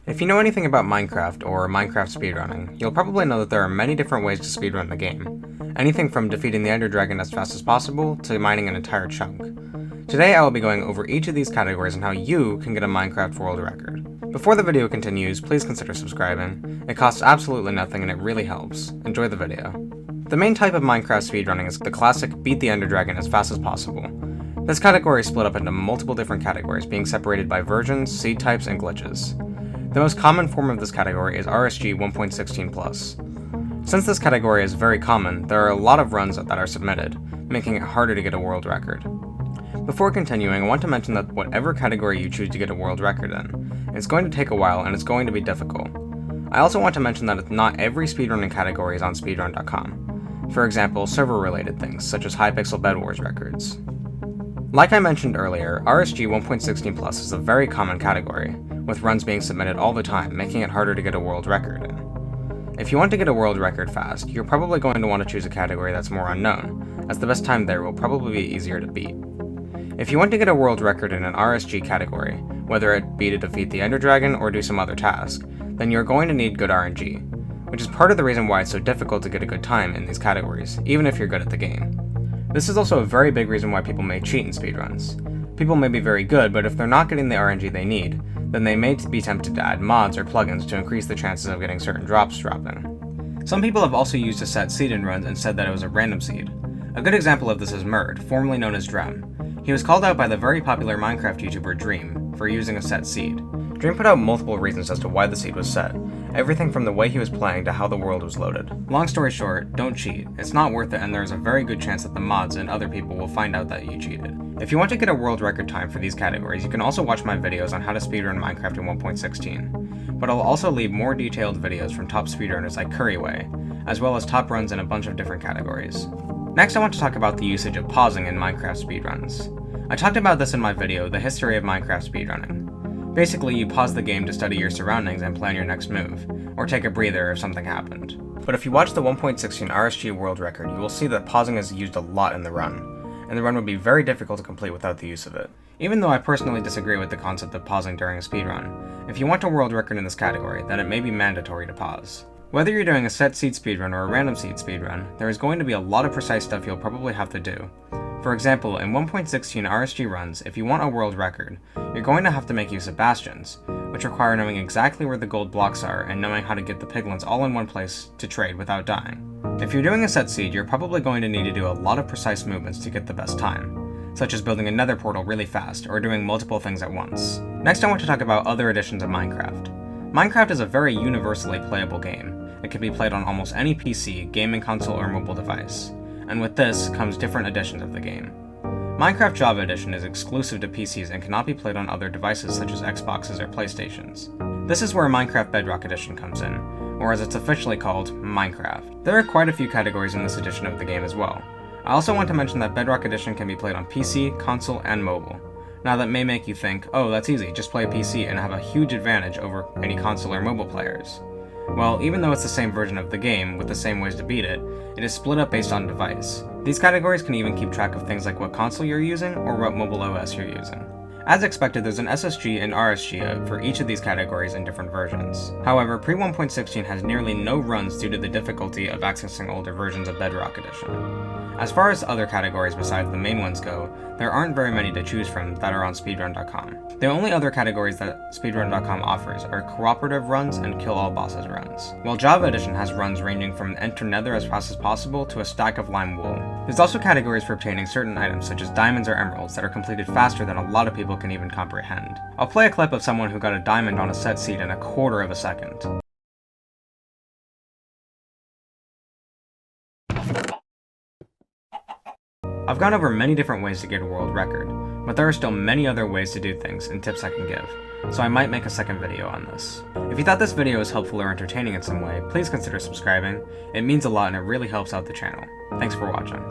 If you know anything about Minecraft or Minecraft speedrunning, you'll probably know that there are many different ways to speedrun the game. Anything from defeating the Ender Dragon as fast as possible to mining an entire chunk. Today I will be going over each of these categories and how you can get a Minecraft world record. Before the video continues, please consider subscribing. It costs absolutely nothing and it really helps. Enjoy the video. The main type of Minecraft speedrunning is the classic beat the Ender Dragon as fast as possible. This category is split up into multiple different categories, being separated by versions, seed types, and glitches. The most common form of this category is RSG 1.16+. Since this category is very common, there are a lot of runs that are submitted, making it harder to get a world record. Before continuing, I want to mention that whatever category you choose to get a world record in, it's going to take a while and it's going to be difficult. I also want to mention that not every speedrunning category is on speedrun.com. For example, server-related things, such as Hypixel Bed Wars records. Like I mentioned earlier, RSG 1.16+ is a very common category, with runs being submitted all the time, making it harder to get a world record in. If you want to get a world record fast, you're probably going to want to choose a category that's more unknown, as the best time there will probably be easier to beat. If you want to get a world record in an RSG category, whether it be to defeat the Ender Dragon or do some other task, then you're going to need good RNG, which is part of the reason why it's so difficult to get a good time in these categories, even if you're good at the game. This is also a very big reason why people may cheat in speedruns. People may be very good, but if they're not getting the RNG they need, then they may be tempted to add mods or plugins to increase the chances of getting certain drops dropping. Some people have also used a set seed in runs and said that it was a random seed. A good example of this is Murd, formerly known as Drem. He was called out by the very popular Minecraft YouTuber Dream for using a set seed. Dream put out multiple reasons as to why the seed was set, everything from the way he was playing to how the world was loaded. Long story short, don't cheat. It's not worth it and there's a very good chance that the mods and other people will find out that you cheated. If you want to get a world record time for these categories, you can also watch my videos on how to speedrun Minecraft in 1.16, but I'll also leave more detailed videos from top speedrunners like Curryway, as well as top runs in a bunch of different categories. Next I want to talk about the usage of pausing in Minecraft speedruns. I talked about this in my video, The History of Minecraft Speedrunning. Basically, you pause the game to study your surroundings and plan your next move, or take a breather if something happened. But if you watch the 1.16 RSG world record, you will see that pausing is used a lot in the run, and the run would be very difficult to complete without the use of it. Even though I personally disagree with the concept of pausing during a speedrun, if you want a world record in this category, then it may be mandatory to pause. Whether you're doing a set seed speedrun or a random seed speedrun, there is going to be a lot of precise stuff you'll probably have to do. For example, in 1.16 RSG runs, if you want a world record, you're going to have to make use of bastions, which require knowing exactly where the gold blocks are and knowing how to get the piglins all in one place to trade without dying. If you're doing a set seed, you're probably going to need to do a lot of precise movements to get the best time, such as building a nether portal really fast or doing multiple things at once. Next I want to talk about other editions of Minecraft. Minecraft is a very universally playable game. It can be played on almost any PC, gaming console, or mobile device. And with this comes different editions of the game. Minecraft Java Edition is exclusive to PCs and cannot be played on other devices such as Xboxes or PlayStations. This is where Minecraft Bedrock Edition comes in, or as it's officially called, Minecraft. There are quite a few categories in this edition of the game as well. I also want to mention that Bedrock Edition can be played on PC, console, and mobile. Now that may make you think, oh that's easy, just play PC and have a huge advantage over any console or mobile players. Well, even though it's the same version of the game, with the same ways to beat it, it is split up based on device. These categories can even keep track of things like what console you're using or what mobile OS you're using. As expected, there's an SSG and RSG for each of these categories in different versions. However, pre-1.16 has nearly no runs due to the difficulty of accessing older versions of Bedrock Edition. As far as other categories besides the main ones go, there aren't very many to choose from that are on speedrun.com. The only other categories that speedrun.com offers are cooperative runs and kill all bosses runs, while Java Edition has runs ranging from enter nether as fast as possible to a stack of lime wool. There's also categories for obtaining certain items such as diamonds or emeralds that are completed faster than a lot of people can even comprehend. I'll play a clip of someone who got a diamond on a set seed in 1/4 of a second. I've gone over many different ways to get a world record, but there are still many other ways to do things and tips I can give, so I might make a second video on this. If you thought this video was helpful or entertaining in some way, please consider subscribing. It means a lot and it really helps out the channel. Thanks for watching.